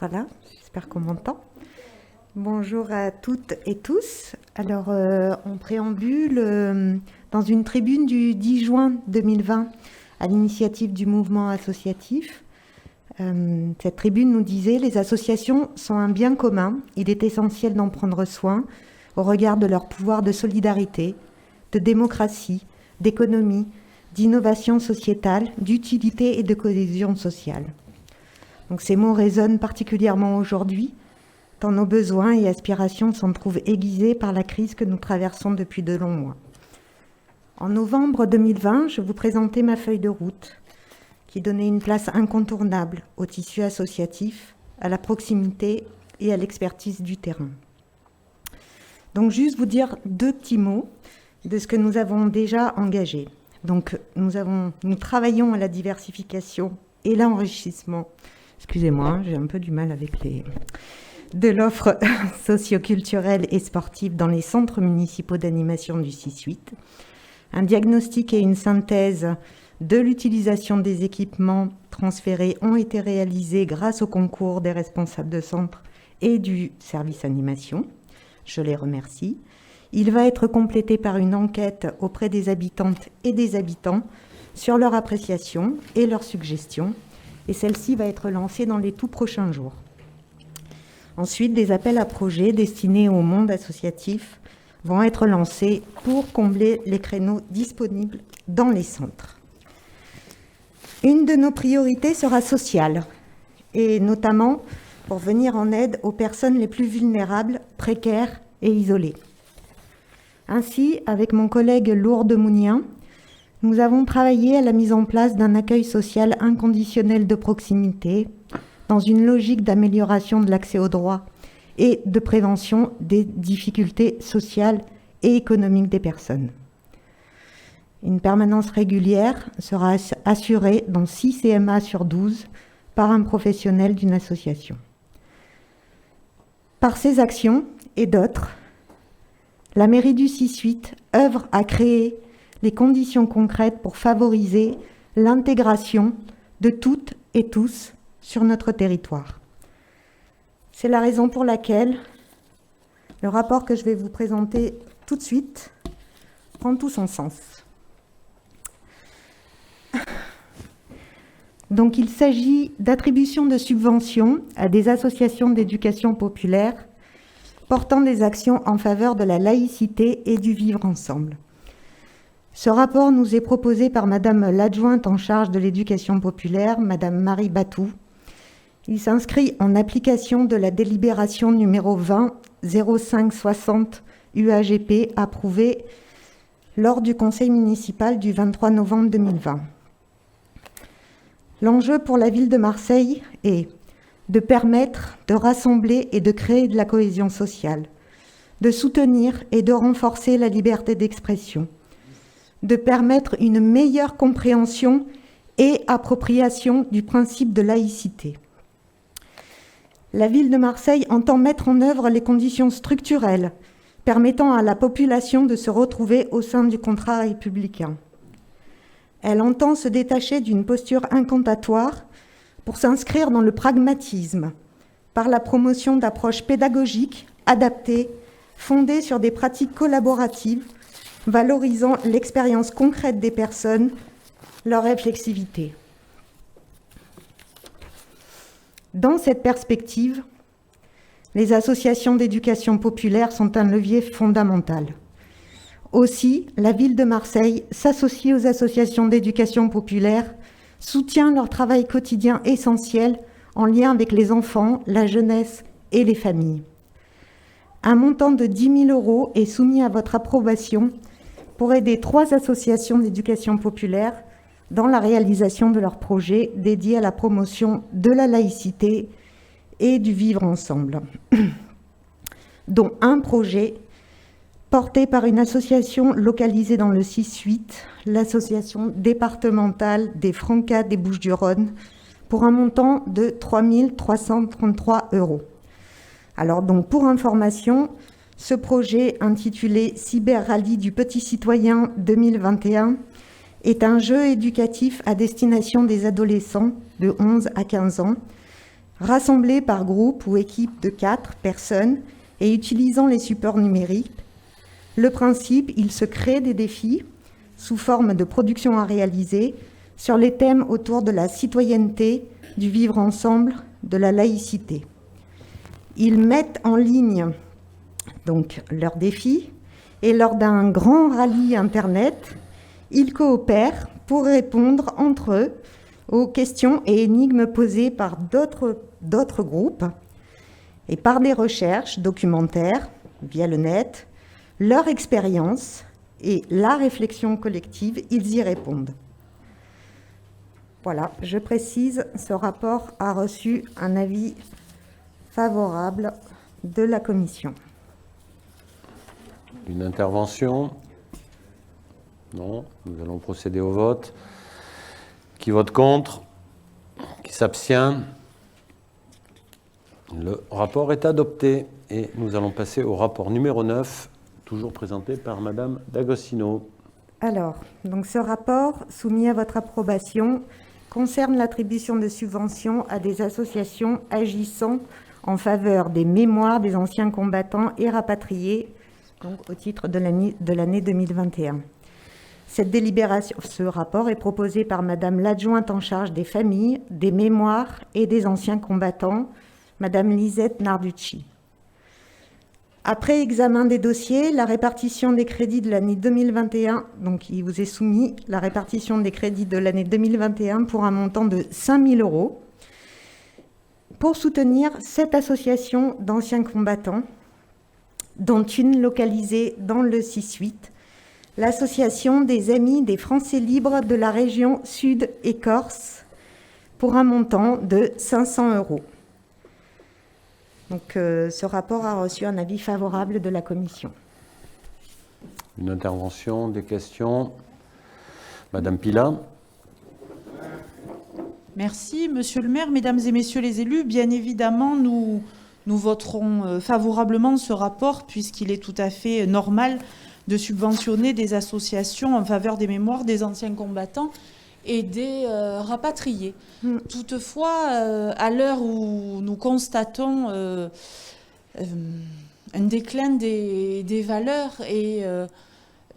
Voilà, j'espère qu'on m'entend. Bonjour à toutes et tous. Alors, en préambule, dans une tribune du 10 juin 2020, à l'initiative du mouvement associatif, cette tribune nous disait « Les associations sont un bien commun. Il est essentiel d'en prendre soin au regard de leur pouvoir de solidarité, de démocratie, d'économie, d'innovation sociétale, d'utilité et de cohésion sociale. » Donc ces mots résonnent particulièrement aujourd'hui, tant nos besoins et aspirations s'en trouvent aiguisés par la crise que nous traversons depuis de longs mois. En novembre 2020, je vous présentais ma feuille de route, qui donnait une place incontournable au tissu associatif, à la proximité et à l'expertise du terrain. Donc juste vous dire deux petits mots de ce que nous avons déjà engagé. Donc nous travaillons à la diversification et l'enrichissement. Excusez-moi, j'ai un peu du mal avec de l'offre socioculturelle et sportive dans les centres municipaux d'animation du 6-8. Un diagnostic et une synthèse de l'utilisation des équipements transférés ont été réalisés grâce au concours des responsables de centre et du service animation. Je les remercie. Il va être complété par une enquête auprès des habitantes et des habitants sur leur appréciation et leurs suggestions. Et celle-ci va être lancée dans les tout prochains jours. Ensuite, des appels à projets destinés au monde associatif vont être lancés pour combler les créneaux disponibles dans les centres. Une de nos priorités sera sociale, et notamment pour venir en aide aux personnes les plus vulnérables, précaires et isolées. Ainsi, avec mon collègue Lourdes Mounien, nous avons travaillé à la mise en place d'un accueil social inconditionnel de proximité dans une logique d'amélioration de l'accès aux droits et de prévention des difficultés sociales et économiques des personnes. Une permanence régulière sera assurée dans 6 CMA sur 12 par un professionnel d'une association. Par ces actions et d'autres, la mairie du 6-8 œuvre à créer les conditions concrètes pour favoriser l'intégration de toutes et tous sur notre territoire. C'est la raison pour laquelle le rapport que je vais vous présenter tout de suite prend tout son sens. Donc il s'agit d'attribution de subventions à des associations d'éducation populaire portant des actions en faveur de la laïcité et du vivre ensemble. Ce rapport nous est proposé par Madame l'adjointe en charge de l'éducation populaire, Madame Marie Batou. Il s'inscrit en application de la délibération numéro 20-0560 UAGP approuvée lors du conseil municipal du 23 novembre 2020. L'enjeu pour la ville de Marseille est de permettre de rassembler et de créer de la cohésion sociale, de soutenir et de renforcer la liberté d'expression, de permettre une meilleure compréhension et appropriation du principe de laïcité. La ville de Marseille entend mettre en œuvre les conditions structurelles permettant à la population de se retrouver au sein du contrat républicain. Elle entend se détacher d'une posture incantatoire pour s'inscrire dans le pragmatisme par la promotion d'approches pédagogiques adaptées, fondées sur des pratiques collaboratives, valorisant l'expérience concrète des personnes, leur réflexivité. Dans cette perspective, les associations d'éducation populaire sont un levier fondamental. Aussi, la ville de Marseille s'associe aux associations d'éducation populaire, soutient leur travail quotidien essentiel en lien avec les enfants, la jeunesse et les familles. Un montant de 10 000 € est soumis à votre approbation pour aider 3 associations d'éducation populaire dans la réalisation de leurs projets dédiés à la promotion de la laïcité et du vivre ensemble, dont un projet porté par une association localisée dans le 6-8, l'association départementale des Francas des Bouches-du-Rhône, pour un montant de 3 333 €. Alors donc pour information, ce projet intitulé Cyber Rallye du Petit Citoyen 2021 est un jeu éducatif à destination des adolescents de 11 à 15 ans Rassemblés par groupe ou équipe de 4 personnes et utilisant les supports numériques, le principe, il se crée des défis sous forme de production à réaliser sur les thèmes autour de la citoyenneté, du vivre ensemble, de la laïcité. Ils mettent en ligne donc leurs défis et lors d'un grand rallye Internet, ils coopèrent pour répondre entre eux aux questions et énigmes posées par d'autres groupes et par des recherches documentaires via le net, leur expérience et la réflexion collective, ils y répondent. Voilà, je précise, ce rapport a reçu un avis favorable de la Commission. Une intervention? Non, nous allons procéder au vote. Qui vote contre? Qui s'abstient? Le rapport est adopté et nous allons passer au rapport numéro 9, toujours présenté par Madame D'Agostino. Alors, donc ce rapport soumis à votre approbation concerne l'attribution de subventions à des associations agissant en faveur des mémoires des anciens combattants et rapatriés, donc au titre de l'année 2021. Cette délibération, ce rapport est proposé par Madame l'adjointe en charge des familles, des mémoires et des anciens combattants, Madame Lisette Narducci. Après examen des dossiers, la répartition des crédits de l'année 2021, donc il vous est soumis la répartition des crédits de l'année 2021 pour un montant de 5 000 € pour soutenir 7 associations d'anciens combattants, dont une localisée dans le 6-8, l'association des Amis des Français libres de la région Sud et Corse, pour un montant de 500 €. Donc, ce rapport a reçu un avis favorable de la Commission. Une intervention, des questions? Madame Pila. Merci, Monsieur le maire, Mesdames et Messieurs les élus. Bien évidemment, nous voterons favorablement ce rapport puisqu'il est tout à fait normal de subventionner des associations en faveur des mémoires des anciens combattants et des rapatriés. Toutefois, à l'heure où nous constatons un déclin des valeurs et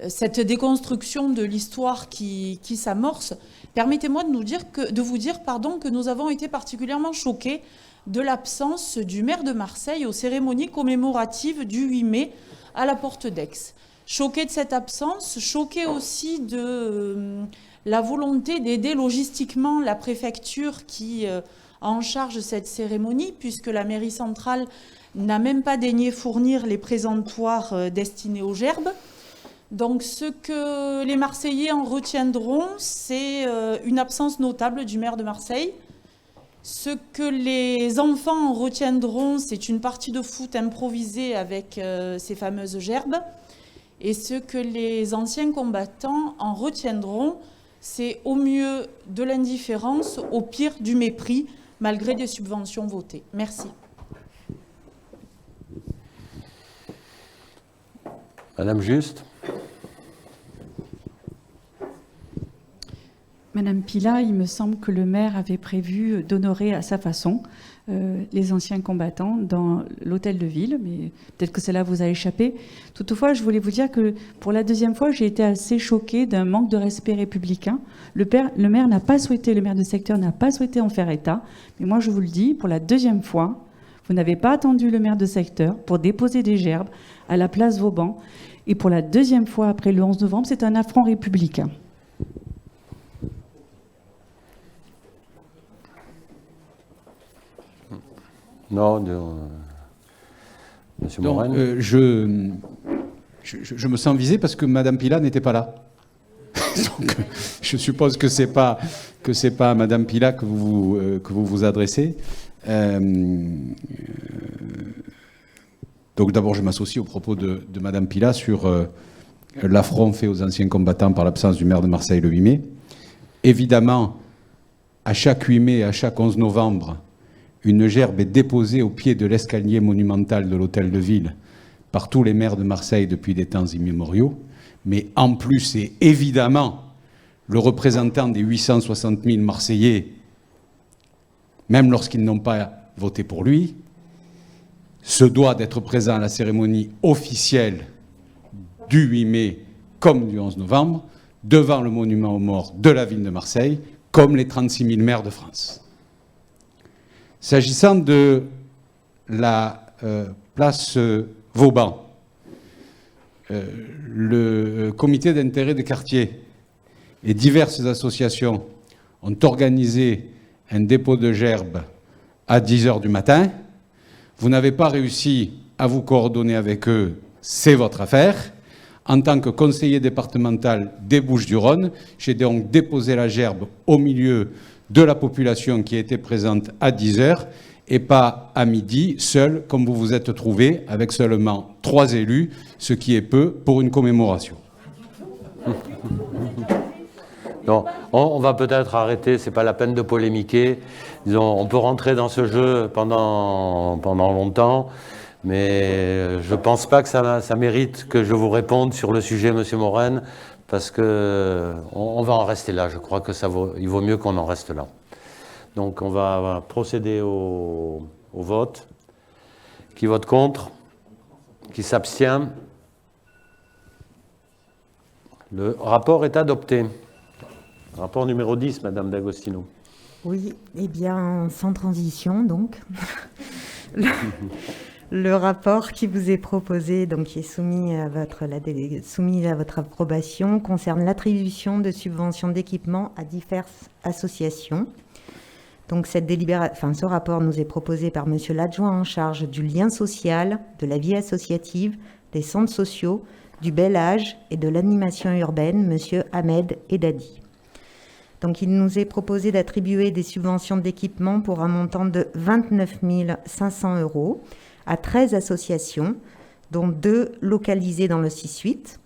cette déconstruction de l'histoire qui s'amorce, permettez-moi de vous dire que nous avons été particulièrement choqués de l'absence du maire de Marseille aux cérémonies commémoratives du 8 mai à la Porte d'Aix. Choqués de cette absence, choqués aussi de la volonté d'aider logistiquement la préfecture qui a en charge cette cérémonie, puisque la mairie centrale n'a même pas daigné fournir les présentoirs destinés aux gerbes. Donc ce que les Marseillais en retiendront, c'est une absence notable du maire de Marseille. Ce que les enfants en retiendront, c'est une partie de foot improvisée avec ces fameuses gerbes. Et ce que les anciens combattants en retiendront, c'est au mieux de l'indifférence, au pire du mépris, malgré des subventions votées. Merci. Madame Juste. Madame Pila, il me semble que le maire avait prévu d'honorer à sa façon les anciens combattants dans l'hôtel de ville, mais peut-être que cela vous a échappé. Toutefois, je voulais vous dire que pour la deuxième fois, j'ai été assez choquée d'un manque de respect républicain. Le maire n'a pas souhaité, le maire de secteur n'a pas souhaité en faire état, mais moi je vous le dis, pour la deuxième fois, vous n'avez pas attendu le maire de secteur pour déposer des gerbes à la place Vauban, et pour la deuxième fois après le 11 novembre, c'est un affront républicain. Non, Monsieur Morin. Je me sens visé parce que Madame Pila n'était pas là. Donc, je suppose que c'est pas à Madame Pila que vous vous adressez. Donc d'abord, je m'associe aux propos de Madame Pila sur l'affront fait aux anciens combattants par l'absence du maire de Marseille le 8 mai. Évidemment, à chaque 8 mai et à chaque 11 novembre, une gerbe est déposée au pied de l'escalier monumental de l'hôtel de ville par tous les maires de Marseille depuis des temps immémoriaux. Mais en plus, c'est évidemment le représentant des 860 000 Marseillais, même lorsqu'ils n'ont pas voté pour lui, se doit d'être présent à la cérémonie officielle du 8 mai comme du 11 novembre, devant le monument aux morts de la ville de Marseille, comme les 36 000 maires de France. S'agissant de la place Vauban, le comité d'intérêt des quartiers et diverses associations ont organisé un dépôt de gerbes à 10 h du matin. Vous n'avez pas réussi à vous coordonner avec eux, c'est votre affaire. En tant que conseiller départemental des Bouches-du-Rhône, j'ai donc déposé la gerbe au milieu de la population qui était présente à 10 h et pas à midi, seul, comme vous vous êtes trouvé, avec seulement 3 élus, ce qui est peu pour une commémoration. Non, on va peut-être arrêter, c'est pas la peine de polémiquer. Disons, on peut rentrer dans ce jeu pendant longtemps, mais je pense pas que ça mérite que je vous réponde sur le sujet, Monsieur Morène, parce que on va en rester là. Je crois que il vaut mieux qu'on en reste là. Donc on va procéder au vote. Qui vote contre? Qui s'abstient? Le rapport est adopté. Rapport numéro 10, Madame D'Agostino. Oui, eh bien, sans transition, donc. Le rapport qui vous est proposé, donc qui est soumis à votre approbation, concerne l'attribution de subventions d'équipement à diverses associations. Donc ce rapport nous est proposé par Monsieur l'adjoint en charge du lien social, de la vie associative, des centres sociaux, du bel âge et de l'animation urbaine, Monsieur Ahmed Edadi. Donc il nous est proposé d'attribuer des subventions d'équipement pour un montant de 29 500 € à 13 associations, dont 2 localisées dans le 6-8.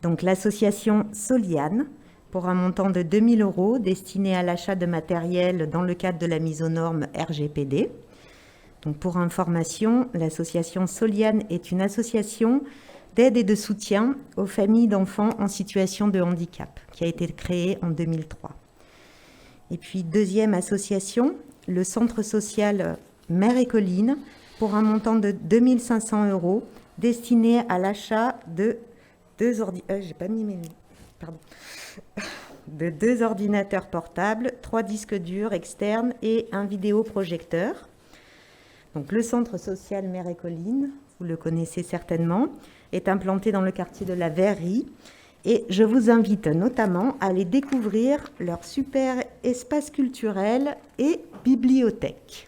Donc l'association Soliane, pour un montant de 2 000 € destiné à l'achat de matériel dans le cadre de la mise aux normes RGPD. Donc pour information, l'association Soliane est une association d'aide et de soutien aux familles d'enfants en situation de handicap, qui a été créée en 2003. Et puis deuxième association, le centre social Mère et Colline, pour un montant de 2 500 € destiné à l'achat de 2 ordinateurs portables, 3 disques durs externes et un vidéoprojecteur. Donc le centre social Mère et Colline, vous le connaissez certainement, est implanté dans le quartier de la Verrerie et je vous invite notamment à aller découvrir leur super espace culturel et bibliothèque.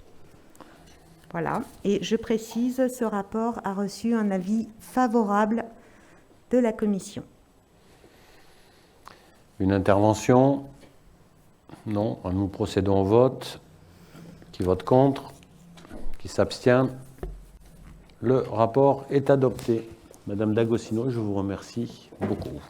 Voilà, et je précise, ce rapport a reçu un avis favorable de la commission. Une intervention? Non, nous procédons au vote. Qui vote contre? Qui s'abstient? Le rapport est adopté. Madame D'Agostino, je vous remercie beaucoup.